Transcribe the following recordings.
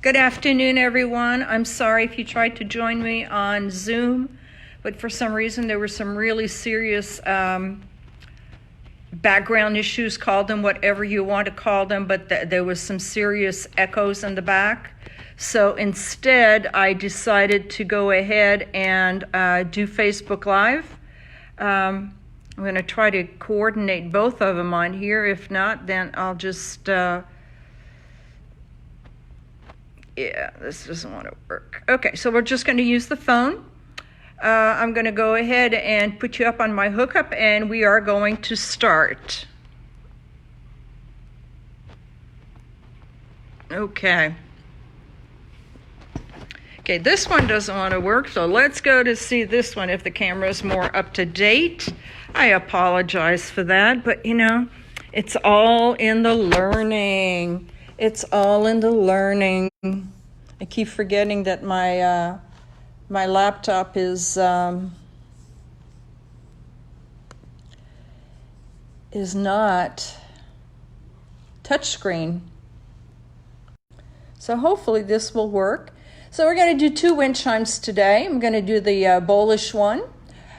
Good afternoon, everyone. I'm sorry if you tried to join me on Zoom, but for some reason there were some really serious background issues, call them whatever you want to call them, but there was some serious echoes in the back. So instead, I decided to go ahead and do Facebook Live. I'm going to try to coordinate both of them on here. If not, then I'll just... Yeah, this doesn't want to work. Okay, so we're just going to use the phone. I'm going to go ahead and put you up on my hookup, and we are going to start. Okay. Okay, this one doesn't want to work, so let's go to see this one if the camera is more up to date. I apologize for that, but you know, it's all in the learning. It's all in the learning. I keep forgetting that my laptop is not touchscreen. So hopefully this will work. So we're going to do 2 wind chimes today. I'm going to do the bowlish one.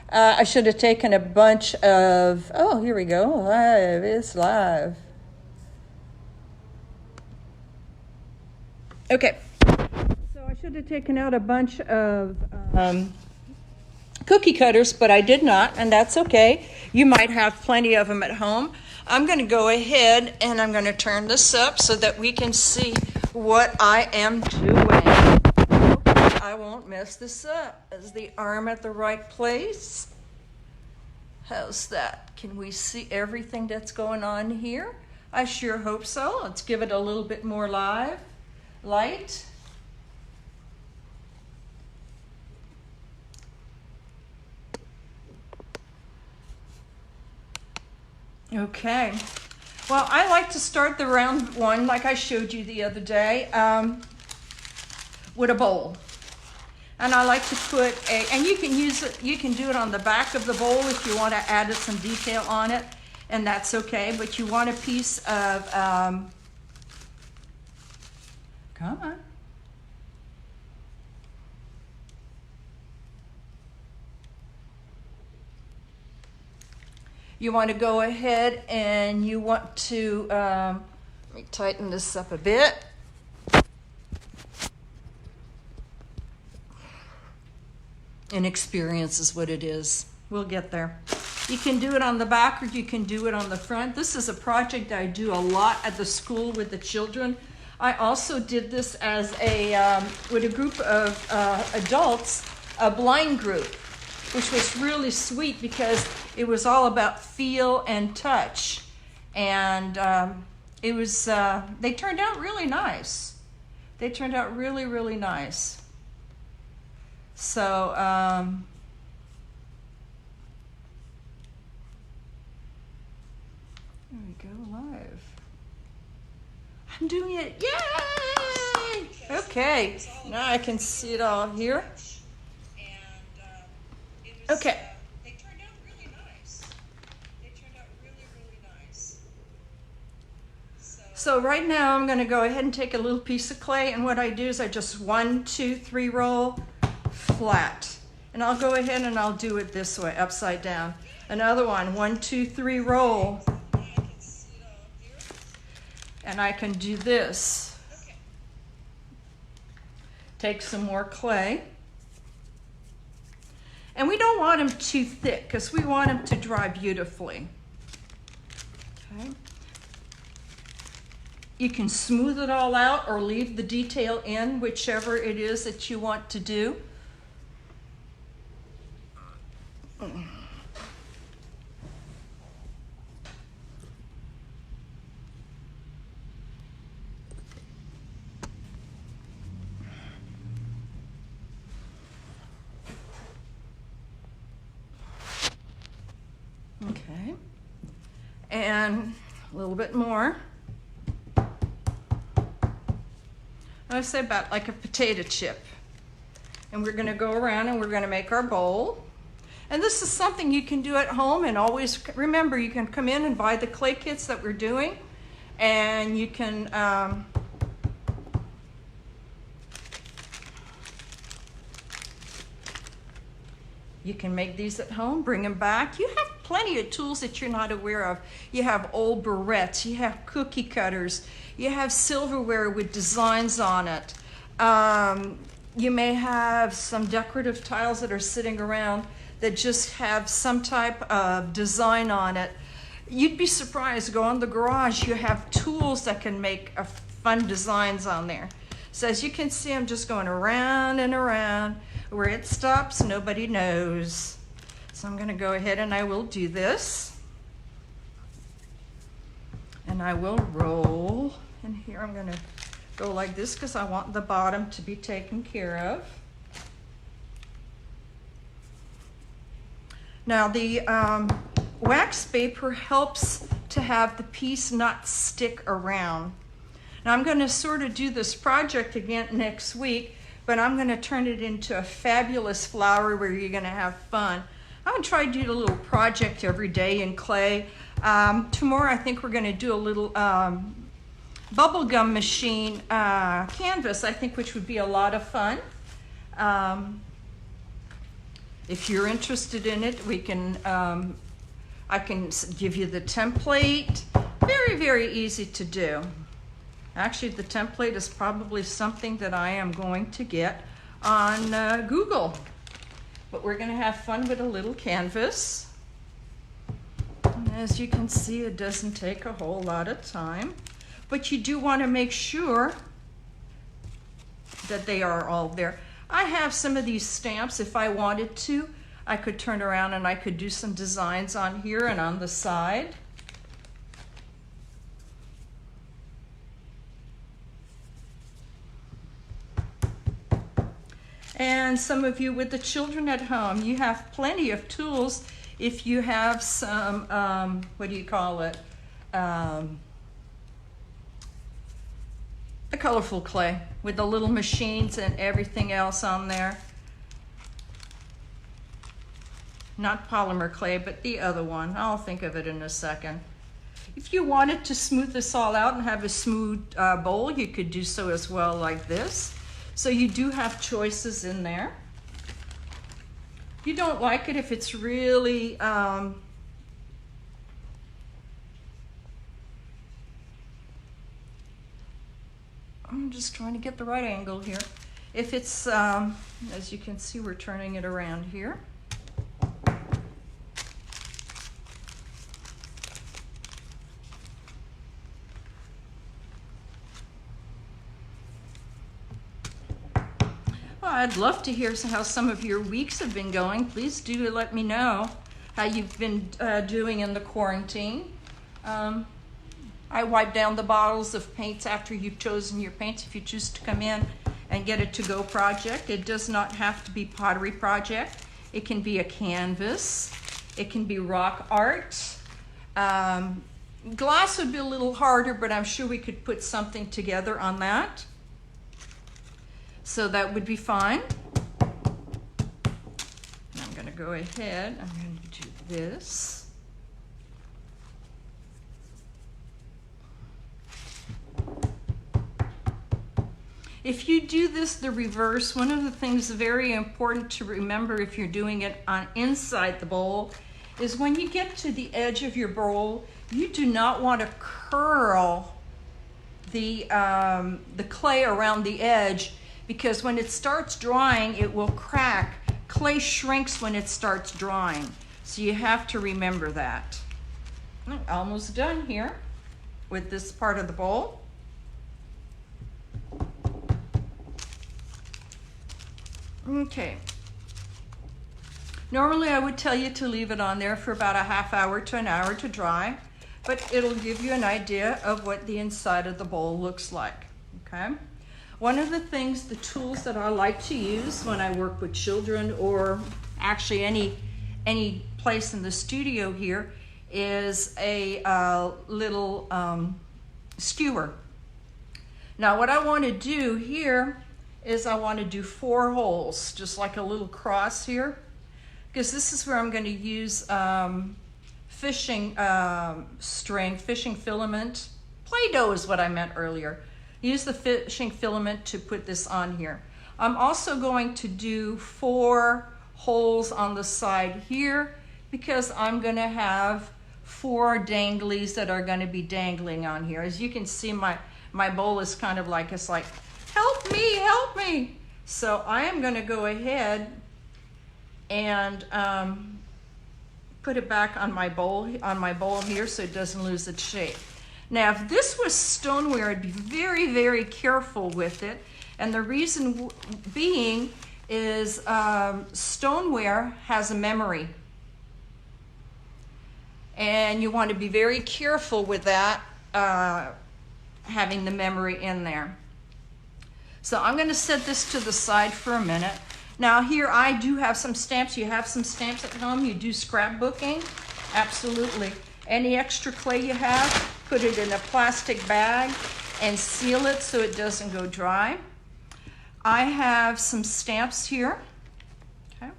I should have taken a bunch of, oh, here we go, live, it's live. Okay, so I should have taken out a bunch of cookie cutters, but I did not, and that's okay. You might have plenty of them at home. I'm going to go ahead and I'm going to turn this up so that we can see what I am doing. Hopefully I won't mess this up. Is the arm at the right place? How's that? Can we see everything that's going on here? I sure hope so. Let's give it a little bit more light. Okay. Well, I like to start the round one like I showed you the other day with a bowl. And I like to put and you can use it, you can do it on the back of the bowl if you want to add some detail on it, and that's okay, but you want a piece of come on. You want to go ahead and you want to, let me tighten this up a bit. Inexperience is what it is. We'll get there. You can do it on the back or you can do it on the front. This is a project I do a lot at the school with the children. I also did this as with a group of adults, a blind group, which was really sweet because it was all about feel and touch. And it was, they turned out really nice. They turned out really, really nice. So, there we go, live. I'm doing it, yay! Okay, now I can see it all here. Okay. They turned out really nice. So right now I'm going to go ahead and take a little piece of clay, and what I do is I just 1, 2, 3 roll flat. And I'll go ahead and I'll do it this way, upside down. Another one, 1, 2, 3 roll. And I can do this. Take some more clay. And we don't want them too thick because we want them to dry beautifully. Okay. You can smooth it all out or leave the detail in, whichever it is that you want to do. Okay, and a little bit more. I say about like a potato chip. And we're going to go around and we're going to make our bowl. And this is something you can do at home, and always remember you can come in and buy the clay kits that we're doing, and you can You can make these at home, bring them back. You have plenty of tools that you're not aware of. You have old barrettes, you have cookie cutters, you have silverware with designs on it. You may have some decorative tiles that are sitting around that just have some type of design on it. You'd be surprised, go in the garage, you have tools that can make fun designs on there. So as you can see, I'm just going around and around. Where it stops, nobody knows. So I'm going to go ahead and I will do this. And I will roll. And here I'm going to go like this because I want the bottom to be taken care of. Now the wax paper helps to have the piece not stick around. Now I'm going to sort of do this project again next week, but I'm going to turn it into a fabulous flower where you're going to have fun. I'm going to try to do a little project every day in clay. Tomorrow I think we're going to do a little bubblegum machine canvas, I think, which would be a lot of fun. If you're interested in it, we can, I can give you the template. Very, very easy to do. Actually, the template is probably something that I am going to get on Google. But we're going to have fun with a little canvas. And as you can see, it doesn't take a whole lot of time. But you do want to make sure that they are all there. I have some of these stamps. If I wanted to, I could turn around and I could do some designs on here and on the side. And some of you with the children at home, you have plenty of tools if you have some, what do you call it? The colorful clay with the little machines and everything else on there. Not polymer clay, but the other one. I'll think of it in a second. If you wanted to smooth this all out and have a smooth bowl, you could do so as well like this. So you do have choices in there. You don't like it if it's really I'm just trying to get the right angle here. If it's, as you can see, we're turning it around here. I'd love to hear how some of your weeks have been going. Please do let me know how you've been doing in the quarantine. I wipe down the bottles of paints after you've chosen your paints if you choose to come in and get a to-go project. It does not have to be pottery project. It can be a canvas. It can be rock art. Glass would be a little harder, but I'm sure we could put something together on that. So that would be fine. And I'm going to go ahead, I'm going to do this. If you do this the reverse, one of the things very important to remember if you're doing it on inside the bowl is when you get to the edge of your bowl, you do not want to curl the clay around the edge, because when it starts drying, it will crack. Clay shrinks when it starts drying. So you have to remember that. I'm almost done here with this part of the bowl. Okay. Normally I would tell you to leave it on there for about a half hour to an hour to dry, but it'll give you an idea of what the inside of the bowl looks like, okay? One of the things, the tools that I like to use when I work with children, or actually any place in the studio here, is a little skewer. Now what I want to do here is I want to do 4 holes, just like a little cross here, because this is where I'm going to use fishing string, fishing filament. Play-Doh is what I meant earlier. Use the fishing filament to put this on here. I'm also going to do 4 holes on the side here because I'm gonna have 4 danglies that are gonna be dangling on here. As you can see, my bowl is kind of like, it's like, help me, help me. So I am gonna go ahead and put it back on my bowl here so it doesn't lose its shape. Now, if this was stoneware, I'd be very, very careful with it. And the reason being is stoneware has a memory. And you want to be very careful with that, having the memory in there. So I'm going to set this to the side for a minute. Now here I do have some stamps. You have some stamps at home. You do scrapbooking? Absolutely. Any extra clay you have, put it in a plastic bag and seal it so it doesn't go dry. I have some stamps here. Okay.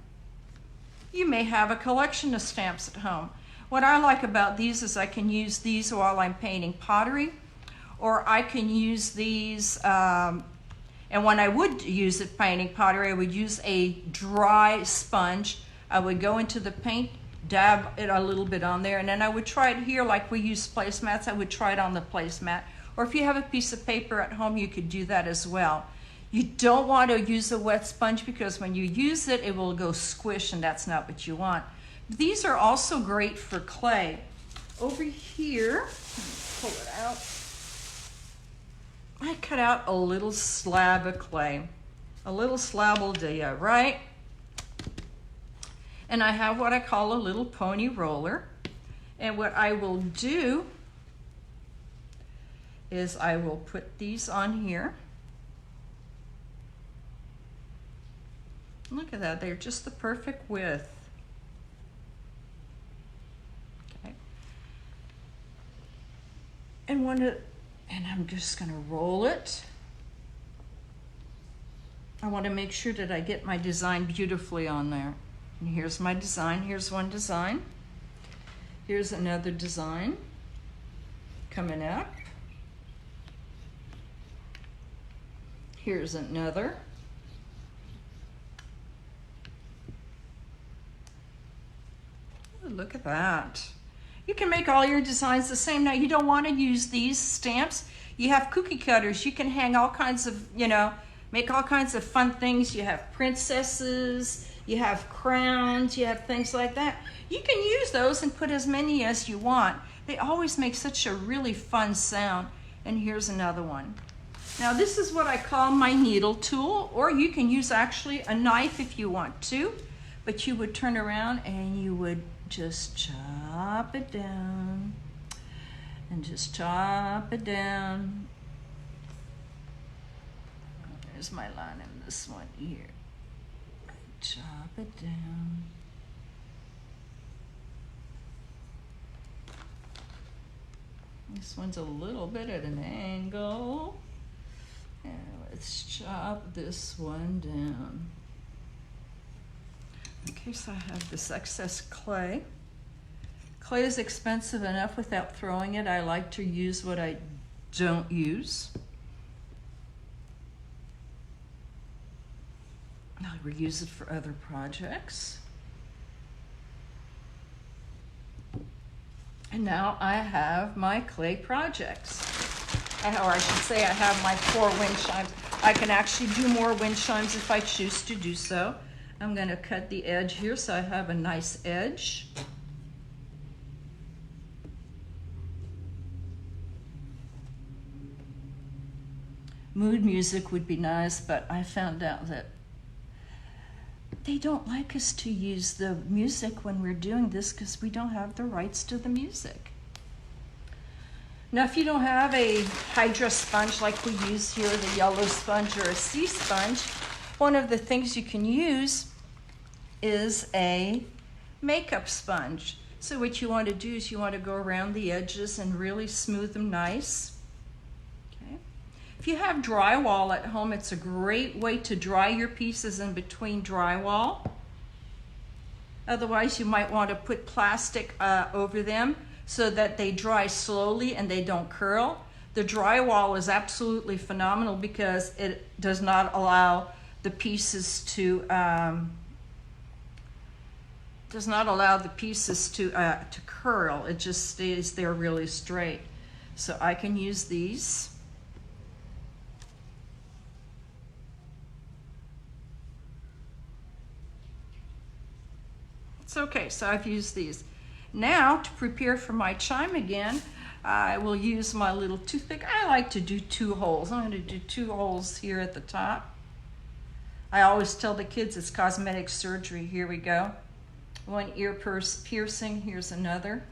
You may have a collection of stamps at home. What I like about these is I can use these while I'm painting pottery, or I can use these, and when I would use it painting pottery, I would use a dry sponge. I would go into the paint, dab it a little bit on there, and then I would try it here like we use placemats. I would try it on the placemat. Or if you have a piece of paper at home, you could do that as well. You don't want to use a wet sponge because when you use it, it will go squish, and that's not what you want. These are also great for clay. Over here, pull it out. I cut out a little slab of clay. A little slab will do ya, right? And I have what I call a little pony roller. And what I will do is I will put these on here. Look at that, they're just the perfect width. Okay. And I'm just gonna roll it. I wanna make sure that I get my design beautifully on there. And here's my design, here's one design. Here's another design coming up. Here's another. Ooh, look at that. You can make all your designs the same. Now, you don't want to use these stamps. You have cookie cutters. You can hang all kinds of, make all kinds of fun things. You have princesses, you have crowns, you have things like that. You can use those and put as many as you want. They always make such a really fun sound. And here's another one. Now, this is what I call my needle tool, or you can use actually a knife if you want to, but you would turn around and you would just chop it down and just chop it down. There's my line in this one here. Chop it down. This one's a little bit at an angle. And let's chop this one down. Okay, so I have this excess clay. Clay is expensive enough without throwing it. I like to use what I don't use. I'll reuse it for other projects. And now I have my clay projects. Or I should say I have my 4 wind chimes. I can actually do more wind chimes if I choose to do so. I'm going to cut the edge here so I have a nice edge. Mood music would be nice, but I found out that they don't like us to use the music when we're doing this because we don't have the rights to the music. Now, if you don't have a Hydra sponge like we use here, the yellow sponge or a sea sponge, one of the things you can use is a makeup sponge. So what you want to do is you want to go around the edges and really smooth them nice. Okay. If you have drywall at home, it's a great way to dry your pieces in between drywall. Otherwise, you might want to put plastic over them so that they dry slowly and they don't curl. The drywall is absolutely phenomenal because it does not allow the pieces to does not allow the pieces to curl. It just stays there really straight. So I can use these. It's okay, so I've used these. Now, to prepare for my chime again, I will use my little toothpick. I like to do 2 holes. I'm going to do 2 holes here at the top. I always tell the kids it's cosmetic surgery. Here we go. 1 ear piercing. Here's another.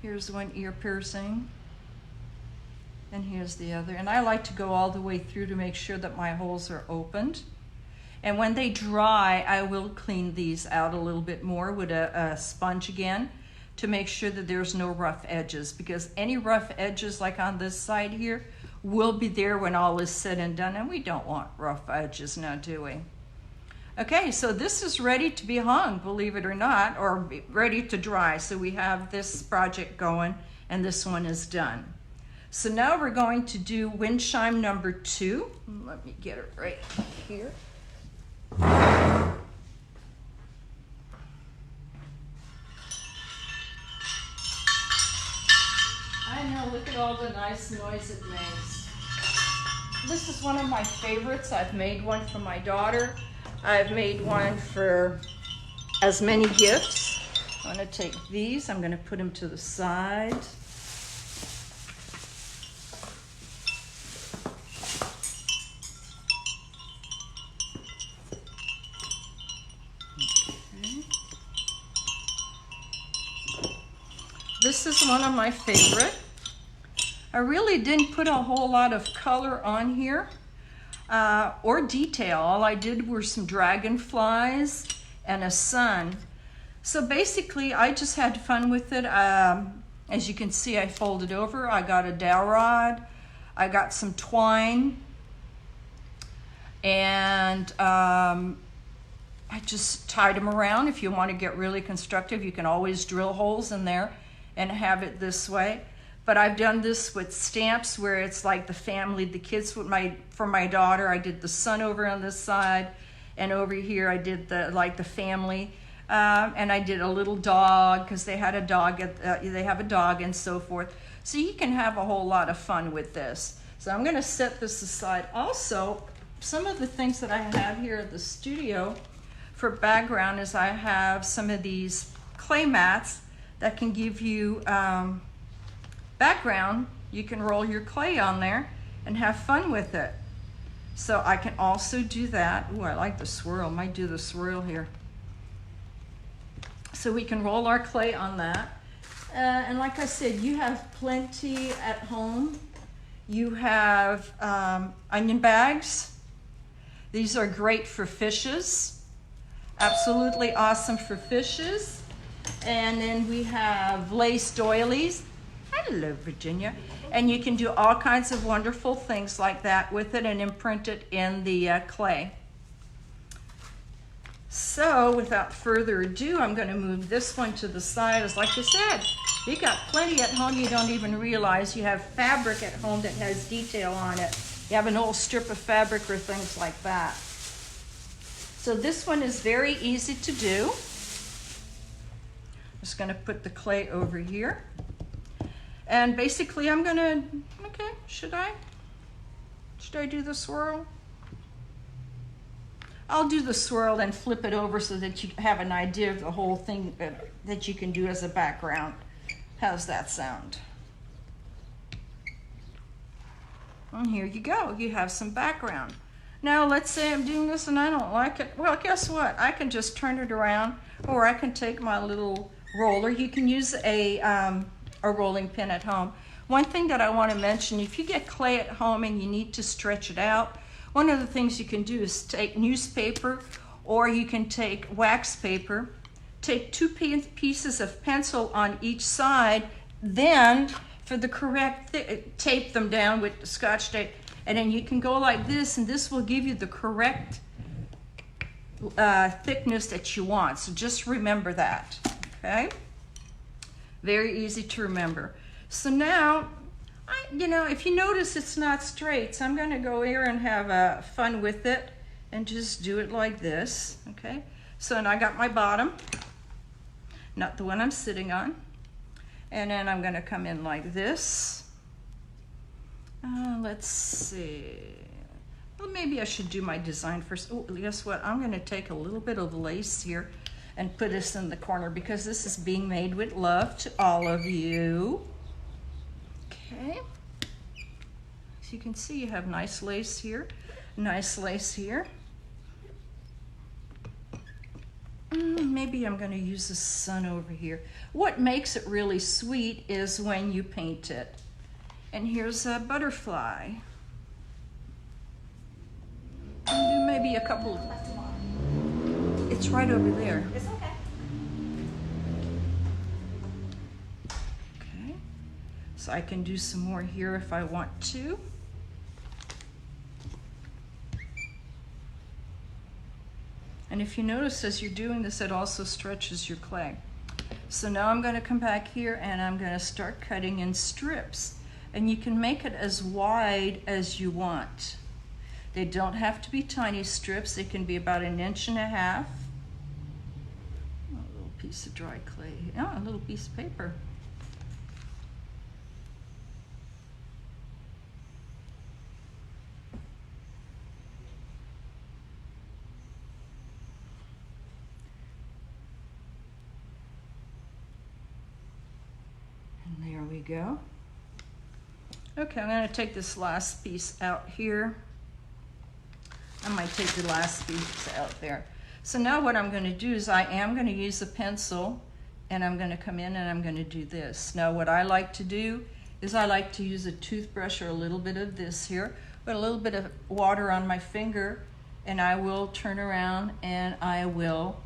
Here's 1 ear piercing. And here's the other. And I like to go all the way through to make sure that my holes are opened. And when they dry, I will clean these out a little bit more with a sponge again to make sure that there's no rough edges, because any rough edges like on this side here will be there when all is said and done, and we don't want rough edges now, do we? Okay, so this is ready to be hung, believe it or not, or ready to dry. So we have this project going and this one is done. So now we're going to do wind chime number 2. Let me get it right here. I know, look at all the nice noise it makes. This is one of my favorites. I've made one for my daughter. I've made one for as many gifts. I'm going to take these, I'm going to put them to the side. This is one of my favorite. I really didn't put a whole lot of color on here or detail. All I did were some dragonflies and a sun. So basically I just had fun with it. As you can see, I folded over. I got a dowel rod. I got some twine. And I just tied them around. If you want to get really constructive, you can always drill holes in there and have it this way. But I've done this with stamps where it's like the family, the kids with for my daughter. I did the sun over on this side, and over here I did the family, and I did a little dog because they had a dog. They have a dog and so forth. So you can have a whole lot of fun with this. So I'm going to set this aside. Also, some of the things that I have here at the studio for background is I have some of these clay mats that can give you background. You can roll your clay on there and have fun with it. So I can also do that. Ooh, I like the swirl. Might do the swirl here. So we can roll our clay on that. And like I said, you have plenty at home. You have onion bags. These are great for fishes. Absolutely awesome for fishes. And then we have lace doilies. Hello, Virginia. And you can do all kinds of wonderful things like that with it and imprint it in the clay. So without further ado, I'm going to move this one to the side. As like I said, you got plenty at home you don't even realize. You have fabric at home that has detail on it. You have an old strip of fabric or things like that. So this one is very easy to do. Just going to put the clay over here. And basically I'm going to, okay, should I do the swirl? I'll do the swirl and flip it over so that you have an idea of the whole thing that you can do as a background. How's that sound? And here you go, you have some background. Now let's say I'm doing this and I don't like it. Well, guess what? I can just turn it around, or I can take my little roller. You can use a rolling pin at home. One thing that I want to mention, if you get clay at home and you need to stretch it out, one of the things you can do is take newspaper, or you can take wax paper, take 2 pieces of pencil on each side, then for the correct tape them down with the Scotch tape, and then you can go like this, and this will give you the correct thickness that you want. So just remember that, okay? Very easy to remember. So now, if you notice it's not straight, so I'm going to go here and have fun with it and just do it like this, okay? So and I got my bottom, not the one I'm sitting on. And then I'm gonna come in like this. Let's see. Well, maybe I should do my design first. Oh, guess what? I'm gonna take a little bit of lace here and put this in the corner because this is being made with love to all of you. Okay. So you can see you have nice lace here, nice lace here. Maybe I'm gonna use the sun over here. What makes it really sweet is when you paint it. And here's a butterfly. And do maybe a couple. It's right over there. It's okay. Okay. So I can do some more here if I want to. And if you notice as you're doing this, it also stretches your clay. So now I'm going to come back here and I'm going to start cutting in strips. And you can make it as wide as you want. They don't have to be tiny strips. They can be about 1.5 inches. A little piece of dry clay. Oh, a little piece of paper. And there we go. Okay, I'm going to take this last piece out here. I might take the last piece out there. So now what I'm going to do is I am going to use a pencil and I'm going to come in and I'm going to do this. Now what I like to do is I like to use a toothbrush or a little bit of this here, put a little bit of water on my finger, and I will turn around and I will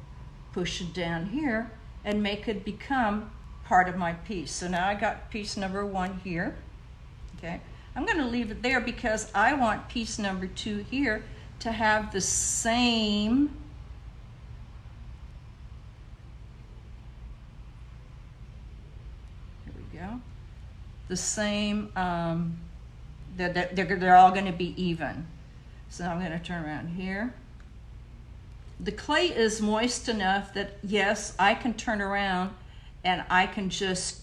push it down here and make it become part of my piece. So now I got piece number 1 here. Okay, I'm going to leave it there because I want piece number 2 here to have the same the same, they're all going to be even. So I'm going to turn around here. The clay is moist enough that yes, I can turn around and I can just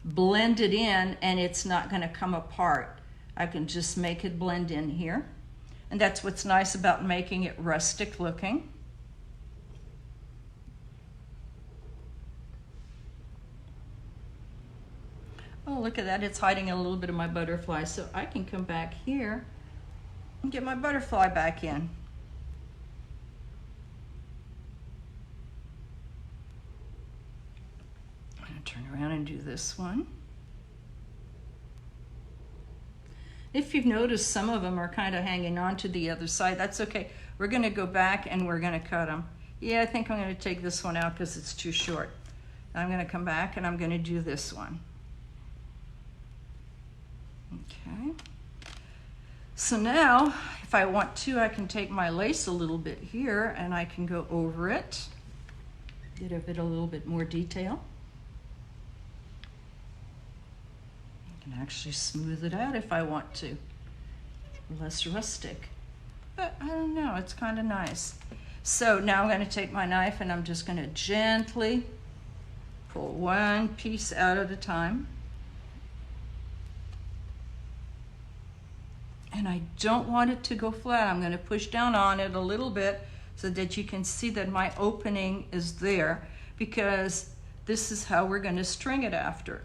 blend it in and it's not going to come apart. I can just make it blend in here. And that's what's nice about making it rustic looking. Oh, look at that, it's hiding a little bit of my butterfly. So I can come back here and get my butterfly back in. I'm gonna turn around and do this one. If you've noticed, some of them are kind of hanging on to the other side. That's okay. We're gonna go back and we're gonna cut them. Yeah, I think I'm gonna take this one out because it's too short. I'm gonna come back and I'm gonna do this one. Okay. So now, if I want to, I can take my lace a little bit here and I can go over it, get a little bit more detail. I can actually smooth it out if I want to. Less rustic. But I don't know, it's kind of nice. So now I'm going to take my knife and I'm just going to gently pull one piece out at a time. And I don't want it to go flat. I'm going to push down on it a little bit so that you can see that my opening is there, because this is how we're going to string it after.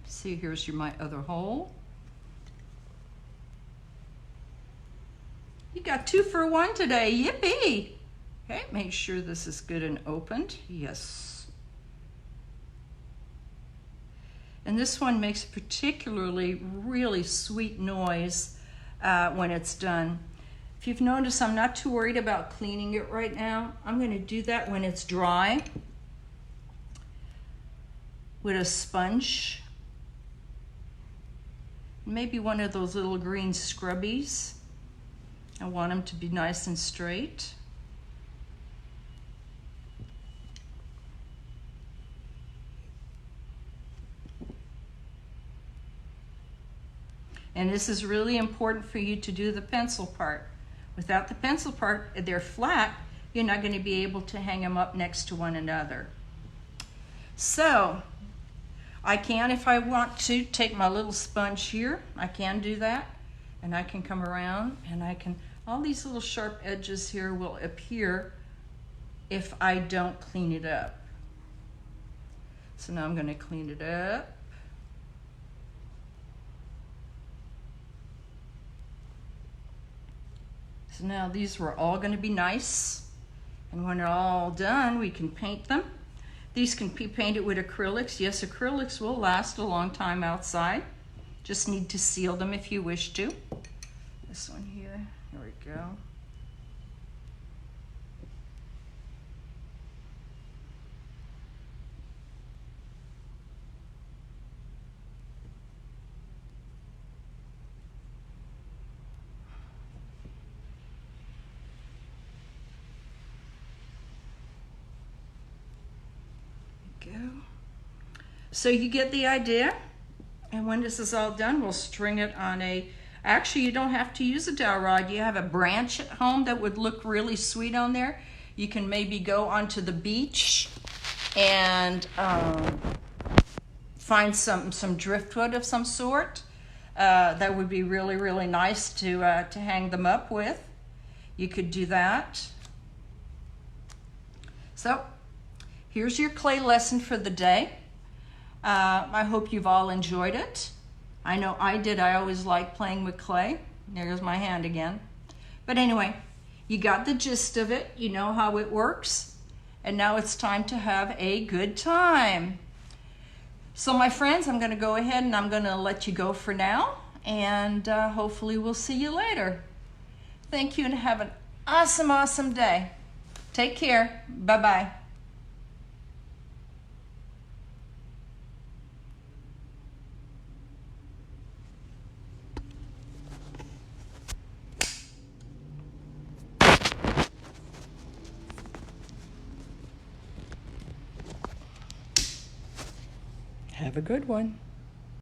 See, here's my other hole. You got 2 for 1 today, yippee! Okay, make sure this is good and opened, yes. And this one makes a particularly really sweet noise when it's done. If you've noticed, I'm not too worried about cleaning it right now. I'm going to do that when it's dry. with a sponge. Maybe one of those little green scrubbies. I want them to be nice and straight. And this is really important for you to do the pencil part. Without the pencil part, they're flat, you're not going to be able to hang them up next to one another. So, I can, if I want to, take my little sponge here. I can do that. And I can come around and I can, all these little sharp edges here will appear if I don't clean it up. So now I'm going to clean it up. So now these were all going to be nice. And when they're all done, we can paint them. These can be painted with acrylics. Yes, acrylics will last a long time outside. Just need to seal them if you wish to. This one here, here we go. Go. So you get the idea, and when this is all done, we'll string it on a, actually you don't have to use a dowel rod. You have a branch at home that would look really sweet on there. You can maybe go onto the beach and find some driftwood of some sort. That would be really, really nice to hang them up with. You could do that. So here's your clay lesson for the day. I hope you've all enjoyed it. I know I did. I always like playing with clay. There's my hand again. But anyway, you got the gist of it. You know how it works. And now it's time to have a good time. So my friends, I'm going to go ahead and I'm going to let you go for now. And hopefully we'll see you later. Thank you and have an awesome, awesome day. Take care. Bye-bye. Have a good one.